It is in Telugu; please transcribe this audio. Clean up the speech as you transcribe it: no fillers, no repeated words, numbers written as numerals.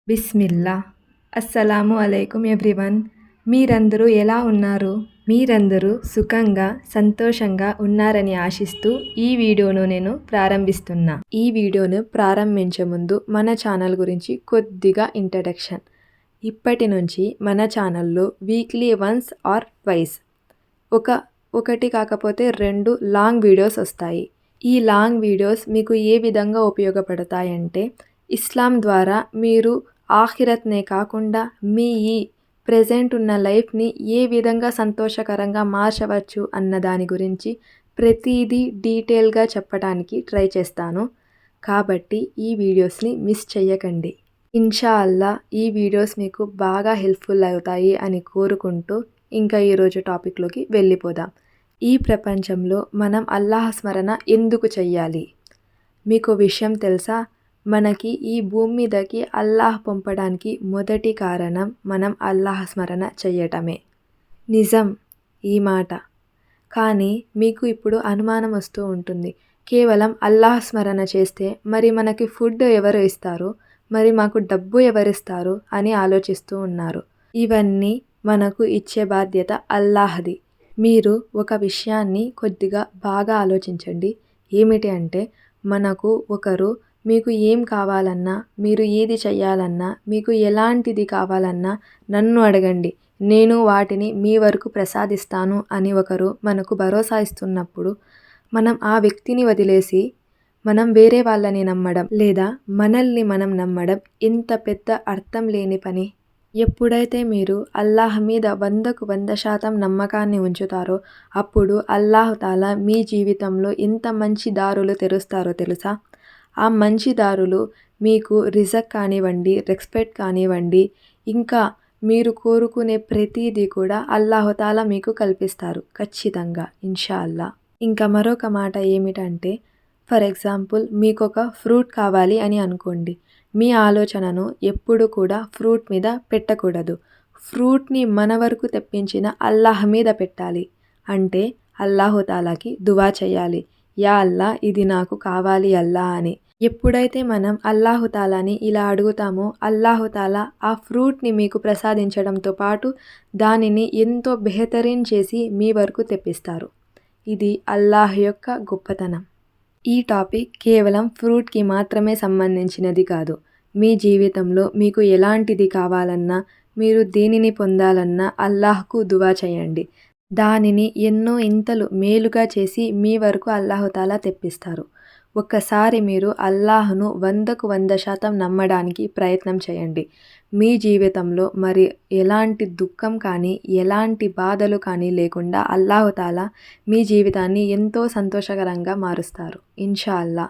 బిస్మిల్లా. అస్సలాము అలైకుం ఎవ్రీవన్. మీరందరూ ఎలా ఉన్నారు? మీరందరూ సుఖంగా, సంతోషంగా ఉన్నారని ఆశిస్తూ ఈ వీడియోను నేను ప్రారంభిస్తున్నా. ఈ వీడియోను ప్రారంభించే ముందు మన ఛానల్ గురించి కొద్దిగా ఇంట్రడక్షన్. ఇప్పటి నుంచి మన ఛానల్లో వీక్లీ వన్స్ ఆర్ ట్వైస్ ఒకటి కాకపోతే 2 లాంగ్ వీడియోస్ వస్తాయి. ఈ లాంగ్ వీడియోస్ మీకు ఏ విధంగా ఉపయోగపడతాయంటే, ఇస్లాం ద్వారా మీరు ఆఖిరత్నే కాకుండా మీ ఈ ప్రెజెంట్ ఉన్న లైఫ్ని ఏ విధంగా సంతోషకరంగా మార్చవచ్చు అన్న దాని గురించి ప్రతిదీ డీటెయిల్గా చెప్పడానికి ట్రై చేస్తాను. కాబట్టి ఈ వీడియోస్ని మిస్ చెయ్యకండి. ఇన్షా అల్లా ఈ వీడియోస్ మీకు బాగా హెల్ప్ఫుల్ అవుతాయి అని కోరుకుంటూ ఇంకా ఈరోజు టాపిక్లోకి వెళ్ళిపోదాం. ఈ ప్రపంచంలో మనం అల్లాహ్ స్మరణ ఎందుకు చెయ్యాలి? మీకు విషయం తెలుసా? మనకి ఈ భూమి మీదకి అల్లాహ్ పంపడానికి మొదటి కారణం మనం అల్లాహ్ స్మరణ చెయ్యటమే. నిజం ఈ మాట. కానీ మీకు ఇప్పుడు అనుమానం వస్తూ ఉంటుంది. కేవలం అల్లాహ్ స్మరణ చేస్తే మరి మనకి ఫుడ్ ఎవరు ఇస్తారు? మరి మాకు డబ్బు ఎవరిస్తారు అని ఆలోచిస్తూ ఉన్నారు. ఇవన్నీ మనకు ఇచ్చే బాధ్యత అల్లాహ్ది. మీరు ఒక విషయాన్ని కొద్దిగా బాగా ఆలోచించండి. ఏమిటి అంటే, మనకు ఒకరు మీకు ఏం కావాలన్నా, మీరు ఏది చెయ్యాలన్నా, మీకు ఎలాంటిది కావాలన్నా నన్ను అడగండి, నేను వాటిని మీ వరకు ప్రసాదిస్తాను అని ఒకరు మనకు భరోసా ఇస్తున్నప్పుడు మనం ఆ వ్యక్తిని వదిలేసి మనం వేరే వాళ్ళని నమ్మడం లేదా మనల్ని మనం నమ్మడం ఎంత పెద్ద అర్థం లేని పని. ఎప్పుడైతే మీరు అల్లాహ్ మీద 100కు 100% నమ్మకాన్ని ఉంచుతారో అప్పుడు అల్లాహ్ తాలా మీ జీవితంలో ఎంత మంచి దారులు తెరుస్తారో తెలుసా? ఆ మంచి దారులు మీకు రిజక్ కానివ్వండి, రెస్పెక్ట్ కానివ్వండి, ఇంకా మీరు కోరుకునే ప్రతిదీ కూడా అల్లాహ్ తాలా మీకు కల్పిస్తారు ఖచ్చితంగా ఇన్షా అల్లా. ఇంకా మరొక మాట ఏమిటంటే, ఫర్ ఎగ్జాంపుల్ మీకొక ఫ్రూట్ కావాలి అని అనుకోండి. మీ ఆలోచనను ఎప్పుడు కూడా ఫ్రూట్ మీద పెట్టకూడదు. ఫ్రూట్ని మన వరకు తెప్పించిన అల్లాహ్ మీద పెట్టాలి. అంటే అల్లాహు తాలాకి దువా చేయాలి. యా అల్లా ఇది నాకు కావాలి అల్లా అని. ఎప్పుడైతే మనం అల్లాహు తాలాని ఇలా అడుగుతామో అల్లాహు తాలా ఆ ఫ్రూట్ని మీకు ప్రసాదించడంతో పాటు దానిని ఎంతో బెహతరీన్ చేసి మీ వరకు తెప్పిస్తారు. ఇది అల్లాహ్ యొక్క గొప్పతనం. ఈ టాపిక్ కేవలం ఫ్రూట్కి మాత్రమే సంబంధించినది కాదు. మీ జీవితంలో మీకు ఎలాంటిది కావాలన్నా, మీరు దేనిని పొందాలన్నా అల్లాహ్కు దువా చేయండి. దానిని ఎన్నో ఇంతలు మేలుగా చేసి మీ వరకు అల్లాహ్ తాలా తెప్పిస్తారు. ఒక్కసారి మీరు అల్లాహ్ను 100కు 100% నమ్మడానికి ప్రయత్నం చేయండి. మీ జీవితంలో మరి ఎలాంటి దుఃఖం కానీ, ఎలాంటి బాధలు కానీ లేకుండా అల్లాహ్ తాలా మీ జీవితాన్ని ఎంతో సంతోషకరంగా మారుస్తారు ఇన్షా అల్లా.